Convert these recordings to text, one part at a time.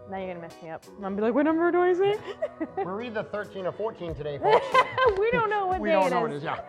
Now you're gonna mess me up. I'm gonna be like, what number do I say? We're either 13 or 14 today, folks. We don't know what We day don't it know is. what it is, yeah.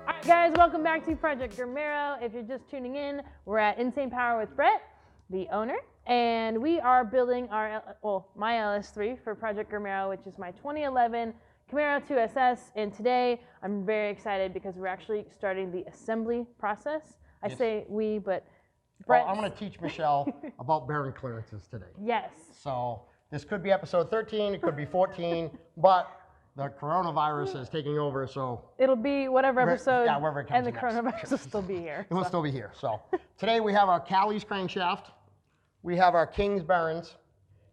All right, guys, welcome back to Project Grrmaro. If you're just tuning in, we're at Insane Power with Brett, the owner, and we are building my LS3 for Project Grrmaro, which is my 2011 Camaro 2SS. And today, I'm very excited because we're actually starting the assembly process. I say we, but Brett. Well, I'm going to teach Michelle about bearing clearances today. Yes. So this could be episode 13, it could be 14, but the coronavirus is taking over, so It'll be whatever episode, yeah, wherever it comes and the next. coronavirus will still be here. It will still be here. So today we have our Callie's crankshaft, we have our King's bearings,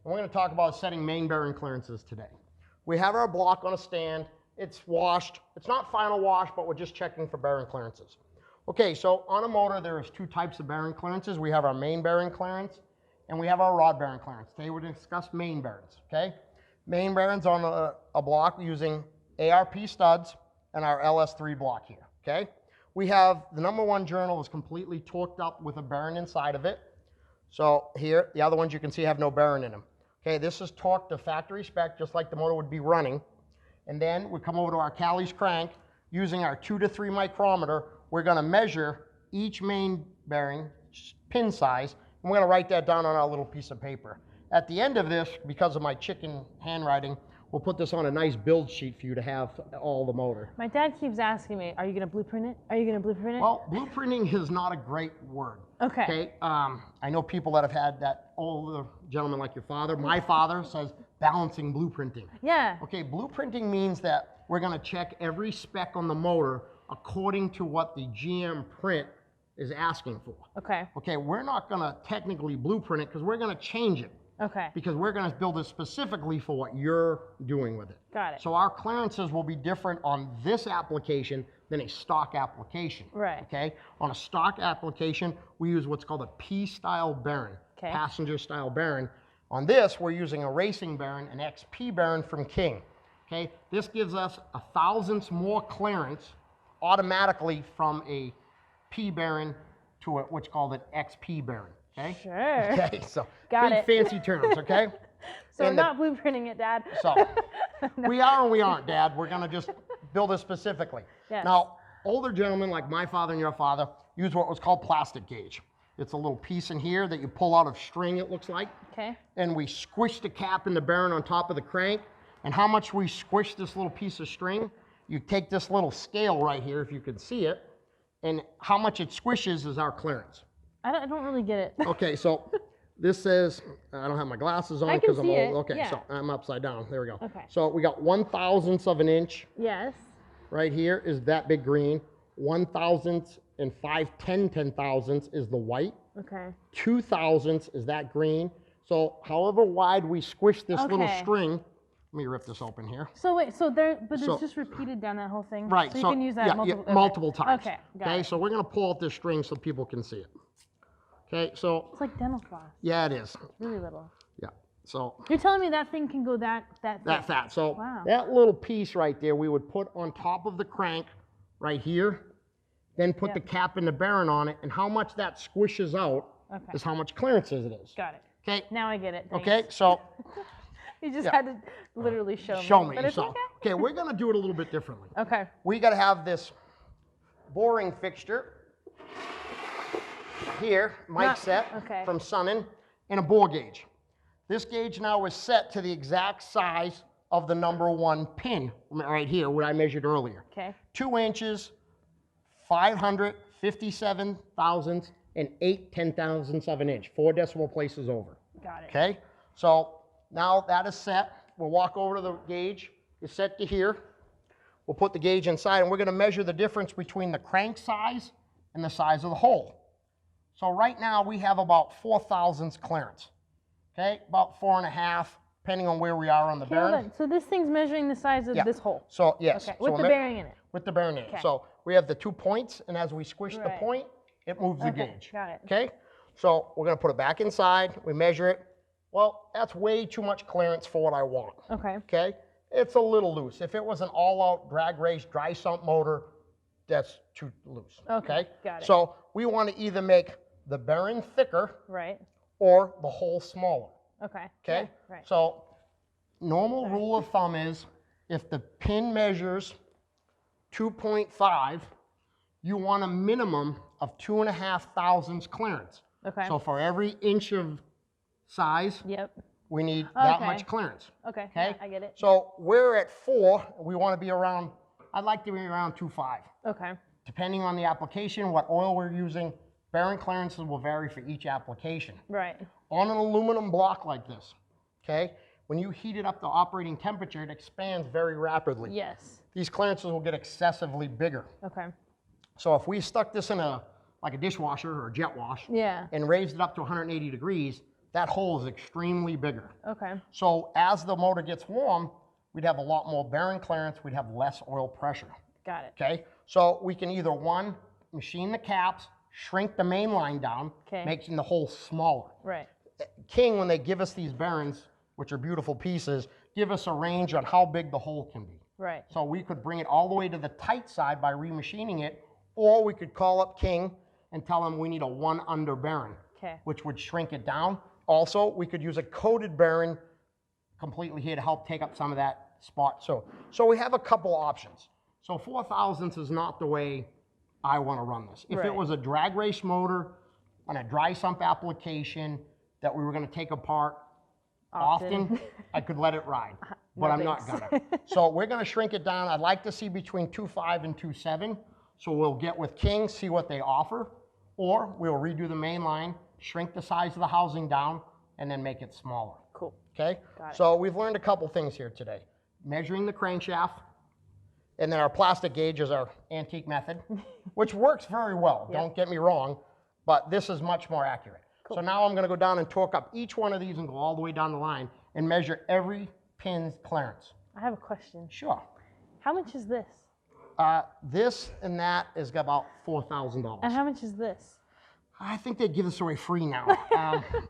and we're going to talk about setting main bearing clearances today. We have our block on a stand. It's washed. It's not final wash, but we're just checking for bearing clearances. Okay, so on a motor, there is two types of bearing clearances. We have our main bearing clearance, and we have our rod bearing clearance. Today we're going to discuss main bearings, okay? Main bearings on a block using ARP studs and our LS3 block here, okay? We have the #1 journal is completely torqued up with a bearing inside of it. So here, the other ones you can see have no bearing in them. Okay, this is torqued to factory spec, just like the motor would be running. And then we come over to our Callie's crank. Using our 2 to 3 micrometer, we're gonna measure each main bearing pin size, and we're gonna write that down on our little piece of paper. At the end of this, because of my chicken handwriting, we'll put this on a nice build sheet for you to have all the motor. My dad keeps asking me, are you gonna blueprint it? Are you gonna blueprint it? Well, blueprinting is not a great word. Okay. Okay. I know people that have had that older gentleman like your father. My father says balancing blueprinting. Yeah. Okay, blueprinting means that we're gonna check every spec on the motor according to what the GM print is asking for. Okay. Okay, we're not gonna technically blueprint it because we're gonna change it. Okay. Because we're gonna build it specifically for what you're doing with it. Got it. So our clearances will be different on this application than a stock application. Right. Okay? On a stock application, we use what's called a P-style bearing, Okay. passenger style bearing. On this, we're using a racing bearing, an XPBurn from King. Okay? This gives us 1,000ths more clearance automatically from a P bearing to what's called an XP bearing. Okay? Sure. Okay, so Got big it. fancy terms, okay? So we're And not blueprinting it, Dad. So we are and we aren't, Dad. We're gonna just build it specifically. Yes. Now, older gentlemen like my father and your father use what was called plastic gauge. It's a little piece in here that you pull out of string, it looks like. Okay. And we squish the cap and the bearing on top of the crank. And how much we squish this little piece of string, you take this little scale right here, if you can see it, and how much it squishes is our clearance. I don't really get it. Okay, so this says, I don't have my glasses on I can because I'm see old. it, Okay, yeah. so I'm upside down. There we go. Okay. So we got 1,000ths of an inch Yes. right here is that big green. 1,000ths and 5/10/10,000ths is the white. Okay. 2,000ths is that green. So however wide we squish this little Okay. string, let me rip this open here. So wait, but So- it's just repeated down that whole thing? Right. So you can use that yeah, multiple, yeah, multiple times. Okay, got Okay, it. so we're going to pull out this string so people can see it. Okay, so It's like dental floss. yeah, it is. It's really little. Yeah. So You're telling me that thing can go that that thick? fat. So Wow. that little piece right there, we would put on top of the crank right here, then put Yep. the cap and the bearing on it, and how much that squishes out Okay. is how much clearance it is. Got it. Okay. Now I get it. Thanks. Okay. So You just Yeah. had to literally show me. show me. But it's So okay. okay, we're gonna do it a little bit differently. Okay. We got to have this boring fixture here, mic set okay. from Sunnin, and a bore gauge. This gauge now is set to the exact size of the #1 pin right here, what I measured earlier. Okay. 2 inches, 557 thousandths, and 8/10,000ths of an inch, 4 decimal places over. Got it. Okay, so now that is set. We'll walk over to the gauge. It's set to here. We'll put the gauge inside, and we're going to measure the difference between the crank size and the size of the hole. So right now we have about 4,000ths clearance. Okay, about 4.5, depending on where we are on the Okay, bearing. hold on. So this thing's measuring the size of Yeah. this hole. So yes, Okay. so With the we're bearing in it. with the bearing in it. Okay. So we have the 2 points, and as we squish the Right. point, it moves the Okay, gauge. got it. Okay, so we're going to put it back inside. We measure it. Well, that's way too much clearance for what I want. Okay. Okay, it's a little loose. If it was an all-out drag race dry sump motor, that's too loose. Okay, got it. So we want to either make the bearing thicker, Right. or the hole smaller. Okay. Okay. Yeah, right. So normal rule of thumb is if the pin measures 2.5, you want a minimum of 2.5 thousandths clearance. Okay. So for every inch of size, Yep. we need that much clearance. Okay. Okay. Yeah, I get it. So we're at 4. We want to be around, I'd like to be around 2.5. Okay. Depending on the application, what oil we're using, bearing clearances will vary for each application. Right. On an aluminum block like this, okay, when you heat it up to operating temperature, it expands very rapidly. Yes. These clearances will get excessively bigger. Okay. So if we stuck this in like a dishwasher or a jet wash, Yeah. and raised it up to 180 degrees, that hole is extremely bigger. Okay. So as the motor gets warm, we'd have a lot more bearing clearance, we'd have less oil pressure. Got it. Okay, so we can either machine the caps, shrink the main line down, making the hole smaller. Right. King, when they give us these bearings, which are beautiful pieces, give us a range on how big the hole can be. Right. So we could bring it all the way to the tight side by remachining it, or we could call up King and tell them we need a 1 under bearing, which would shrink it down. Also, we could use a coated bearing completely here to help take up some of that spot. So we have a couple options. So 4 thousandths is not the way I want to run this. If it was a drag race motor on a dry sump application that we were going to take apart often, I could let it ride, but I'm not gonna. So we're going to shrink it down. I'd like to see between 2.5 and 2.7. So we'll get with King, see what they offer, or we'll redo the main line, shrink the size of the housing down, and then make it smaller. Cool. Okay? Got it. So we've learned a couple things here today. Measuring the crankshaft, and then our plastic gauge is our antique method, which works very well, don't get me wrong, but this is much more accurate. Cool. So now I'm going to go down and torque up each one of these and go all the way down the line and measure every pin's clearance. I have a question. Sure. How much is this? This and that is about $4,000. And how much is this? I think they give this away free now.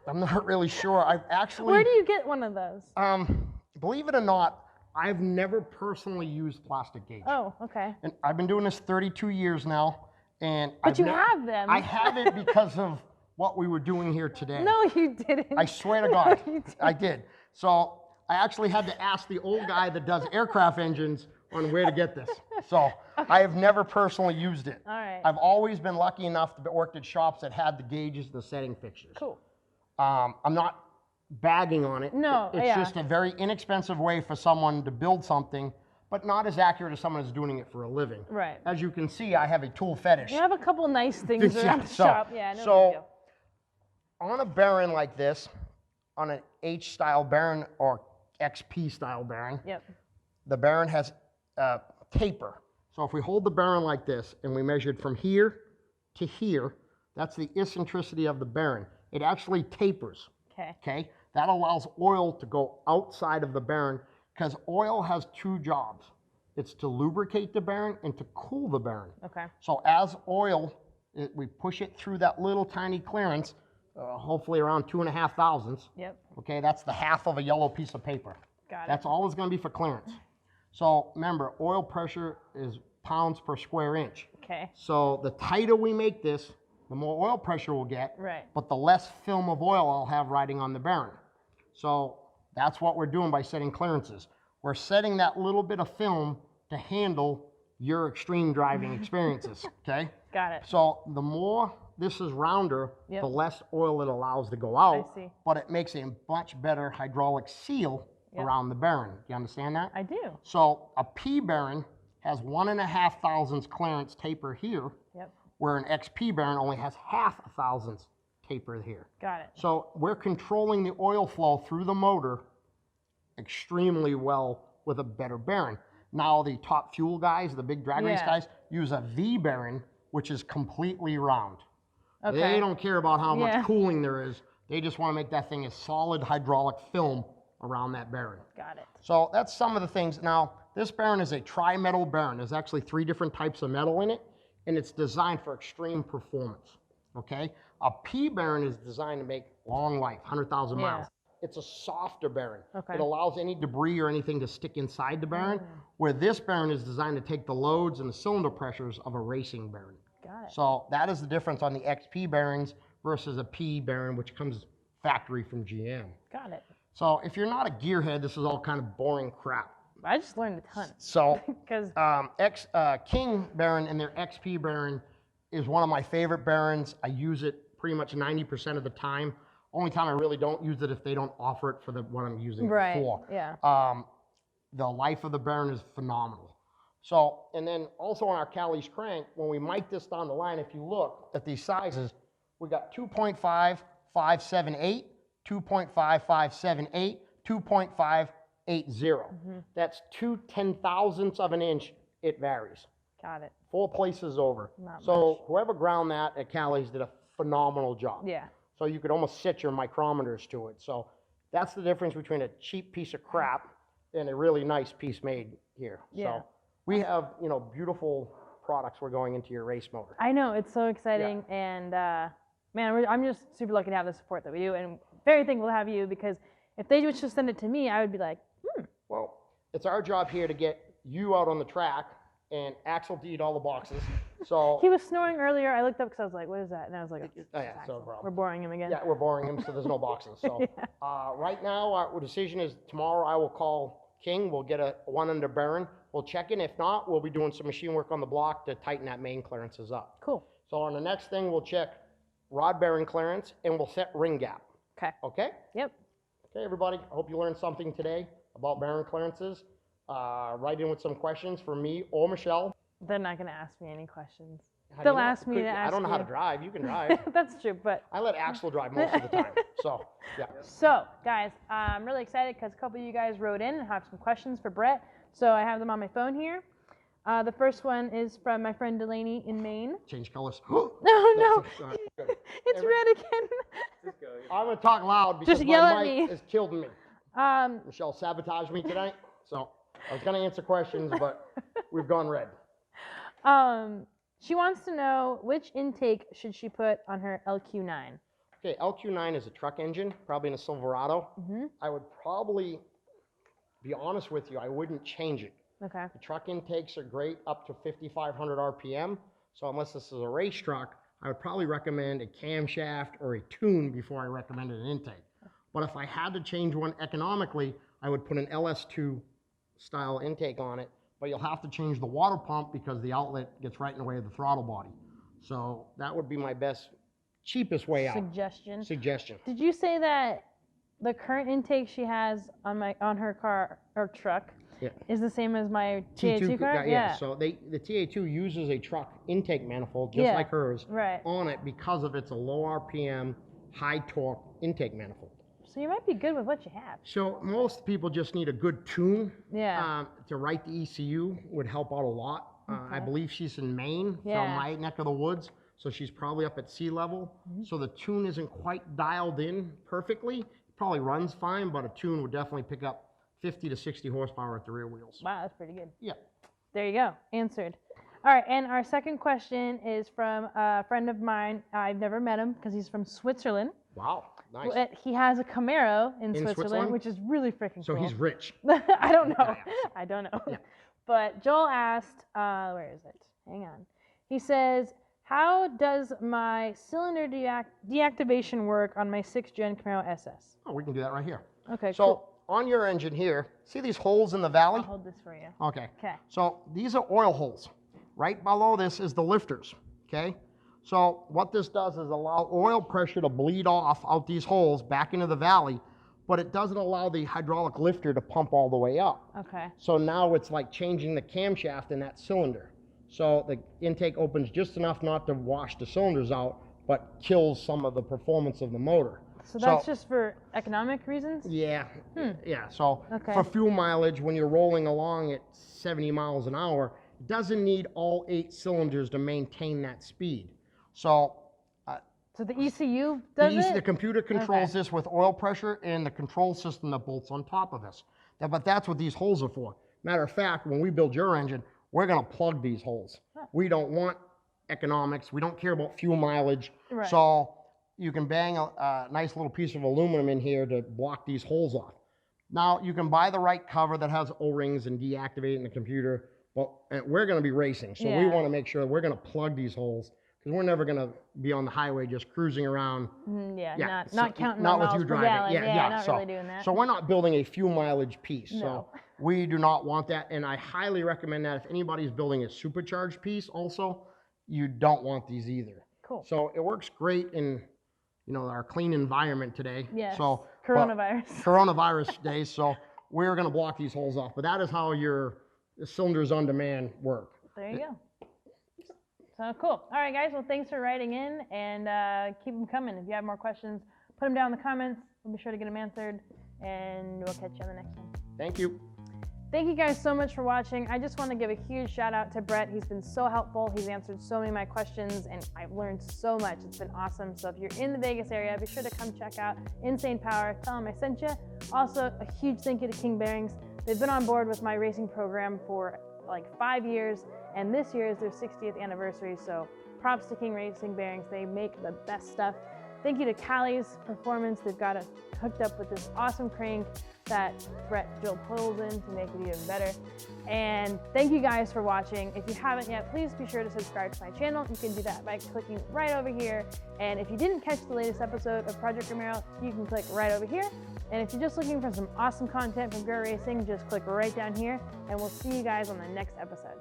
I'm not really sure. I've actually. Where do you get one of those? Believe it or not, I've never personally used plastic gauge. Oh, okay. And I've been doing this 32 years now, and but you have them. I have it because of what we were doing here today. No, you didn't. I swear to God, no, I did. So I actually had to ask the old guy that does aircraft engines on where to get this. So I have never personally used it. All right. I've always been lucky enough to work at shops that had the gauges, the setting fixtures. Cool. I'm not bagging on it. No, it's just a very inexpensive way for someone to build something, but not as accurate as someone who's doing it for a living. Right. As you can see, I have a tool fetish. You have a couple nice things around the shop. Yeah, no big deal. On a bearing like this, on an H-style bearing or XP-style bearing, the bearing has a taper. So if we hold the bearing like this and we measured from here to here, that's the eccentricity of the bearing. It actually tapers. Okay. That allows oil to go outside of the bearing because oil has 2 jobs. It's to lubricate the bearing and to cool the bearing. Okay. So as oil, we push it through that little tiny clearance, hopefully around 2.5 thousandths. Yep. Okay, that's the half of a yellow piece of paper. Got it. That's all it's going to be for clearance. So remember, oil pressure is pounds per square inch. Okay. So the tighter we make this, the more oil pressure we'll get, but the less film of oil I'll have riding on the bearing. So that's what we're doing by setting clearances. We're setting that little bit of film to handle your extreme driving experiences, okay? Got it. So the more this is rounder, the less oil it allows to go out, but it makes a much better hydraulic seal around the bearing. Do you understand that? I do. So a P bearing has 1.5 thousandths clearance taper here, where an XP bearing only has 0.5 thousandths taper here. Got it. So we're controlling the oil flow through the motor extremely well with a better bearing. Now the top fuel guys, the big drag race guys, use a V bearing, which is completely round. Okay. They don't care about how much cooling there is. They just want to make that thing a solid hydraulic film around that bearing. Got it. So that's some of the things. Now, this bearing is a tri-metal bearing. There's actually 3 different types of metal in it, and it's designed for extreme performance, okay? A P bearing is designed to make long life, 100,000 miles. it's a softer bearing. Okay. It allows any debris or anything to stick inside the bearing, where this bearing is designed to take the loads and the cylinder pressures of a racing bearing. Got it. So that is the difference on the XP bearings versus a P bearing, which comes factory from GM. Got it. So if you're not a gearhead, this is all kind of boring crap. I just learned a ton. So Because King bearing and their XP bearing is one of my favorite bearings. I use it pretty much 90% of the time. Only time I really don't use it if they don't offer it for what I'm using it for. Yeah. The life of the bearing is phenomenal. So, and then also on our Callie's crank, when we mic this down the line, if you look at these sizes, we got 2.5, 578, 2.5, 578, 2.580. That's 2/10,000ths of an inch. It varies. Got it. 4 places over. Not So much. whoever ground that at Callie's did a phenomenal job. Yeah. So you could almost set your micrometers to it. So that's the difference between a cheap piece of crap and a really nice piece made here. Yeah. So we have, you know, beautiful products we're going into your race motor. I know, it's so exciting, and man, I'm just super lucky to have the support that we do, and very thankful to have you, because if they would just send it to me, I would be like, Well, it's our job here to get you out on the track, and Axel to eat all the boxes. So He was snoring earlier. I looked up because I was like, what is that? And I was like, oh, yeah, Axel. no problem. We're boring him again. yeah, we're boring him, so there's no boxes. So right now, our decision is tomorrow I will call King. We'll get a one under bearing. We'll check in. If not, we'll be doing some machine work on the block to tighten that main clearances up. Cool. So on the next thing, we'll check rod bearing clearance, and we'll set ring gap. Okay. Okay? Yep. Okay, everybody. I hope you learned something today about bearing clearances. Write in with some questions for me or Michelle. They're not going to ask me any questions. How do They'll you know? ask me to ask I don't know how you. to drive. You can drive. That's true, but I let Axel drive most of the time. So, yeah. so guys, I'm really excited because a couple of you guys wrote in and have some questions for Brett. So I have them on my phone here. The first one is from my friend Delaney in Maine. Change colors. No, Sorry. it's red again. I'm going to talk loud because Just yell my at mic me. is killing me. Michelle sabotaged me tonight. So I was going to answer questions, but we've gone red. She wants to know which intake should she put on her LQ9. Okay, LQ9 is a truck engine, probably in a Silverado. I would probably be honest with you, I wouldn't change it. Okay. The truck intakes are great up to 5,500 RPM. So unless this is a race truck, I would probably recommend a camshaft or a tune before I recommended an intake. But if I had to change one economically, I would put an LS2 style intake on it. But you'll have to change the water pump because the outlet gets right in the way of the throttle body. So that would be my best, cheapest way out. Suggestion. Did you say that the current intake she has on her car or truck is the same as my TA2 car? Yeah. So the TA2 uses a truck intake manifold just like hers on it because of its a low RPM, high torque intake manifold. So you might be good with what you have. So most people just need a good tune. Yeah. To write the ECU would help out a lot. I believe she's in Maine, from my neck of the woods. So she's probably up at sea level. So the tune isn't quite dialed in perfectly. It probably runs fine, but a tune would definitely pick up 50 to 60 horsepower at the rear wheels. Wow, that's pretty good. Yeah. There you go. Answered. All right, and our second question is from a friend of mine. I've never met him because he's from Switzerland. Wow, nice. But he has a Camaro in Switzerland, which is really freaking so cool. he's rich. I don't know. Yeah. I don't know. Yeah. But Joel asked, where is it? Hang on. He says, how does my cylinder deactivation work on my 6th gen Camaro SS? Oh, we can do that right here. Okay, so cool. On your engine here, see these holes in the valley? I'll hold this for you. Okay. Okay. So these are oil holes. Right below this is the lifters, okay? So what this does is allow oil pressure to bleed off out these holes back into the valley, but it doesn't allow the hydraulic lifter to pump all the way up. Okay. So now it's like changing the camshaft in that cylinder. So the intake opens just enough not to wash the cylinders out, but kills some of the performance of the motor. So that's just for economic reasons? Yeah, yeah. So Okay. for fuel mileage, when you're rolling along at 70 miles an hour, it doesn't need all 8 cylinders to maintain that speed. So So the ECU does it? the computer controls this with oil pressure and the control system that bolts on top of this. But that's what these holes are for. Matter of fact, when we build your engine, we're going to plug these holes. We don't want economics. We don't care about fuel mileage. Right. So you can bang a nice little piece of aluminum in here to block these holes off. Now, you can buy the right cover that has O-rings and deactivate it in the computer, but we're going to be racing, so we want to make sure we're going to plug these holes, because we're never going to be on the highway just cruising around. Not counting not miles with you per driving. gallon. Not really doing that. So we're not building a fuel mileage piece. No. So we do not want that, and I highly recommend that if anybody's building a supercharged piece also, you don't want these either. Cool. So it works great in our clean environment today. Yes. So Coronavirus days. So we're going to block these holes off. But that is how your cylinders on demand work. There you go. So cool. All right, guys. Well, thanks for writing in, and keep them coming. If you have more questions, put them down in the comments. We'll be sure to get them answered, and we'll catch you on the next one. Thank you. Thank you guys so much for watching. I just want to give a huge shout out to Brett. He's been so helpful. He's answered so many of my questions, and I've learned so much. It's been awesome. So if you're in the Vegas area, be sure to come check out Insane Power. Tell them I sent you. Also, a huge thank you to King Bearings. They've been on board with my racing program for like 5 years, and this year is their 60th anniversary. So props to King Racing Bearings. They make the best stuff. Thank you to Callie's Performance. They've got us hooked up with this awesome crank that Brett drilled holes in to make it even better. And thank you guys for watching. If you haven't yet, please be sure to subscribe to my channel. You can do that by clicking right over here. And if you didn't catch the latest episode of Project Grrmaro, you can click right over here. And if you're just looking for some awesome content from Grr Racing, just click right down here. And we'll see you guys on the next episode.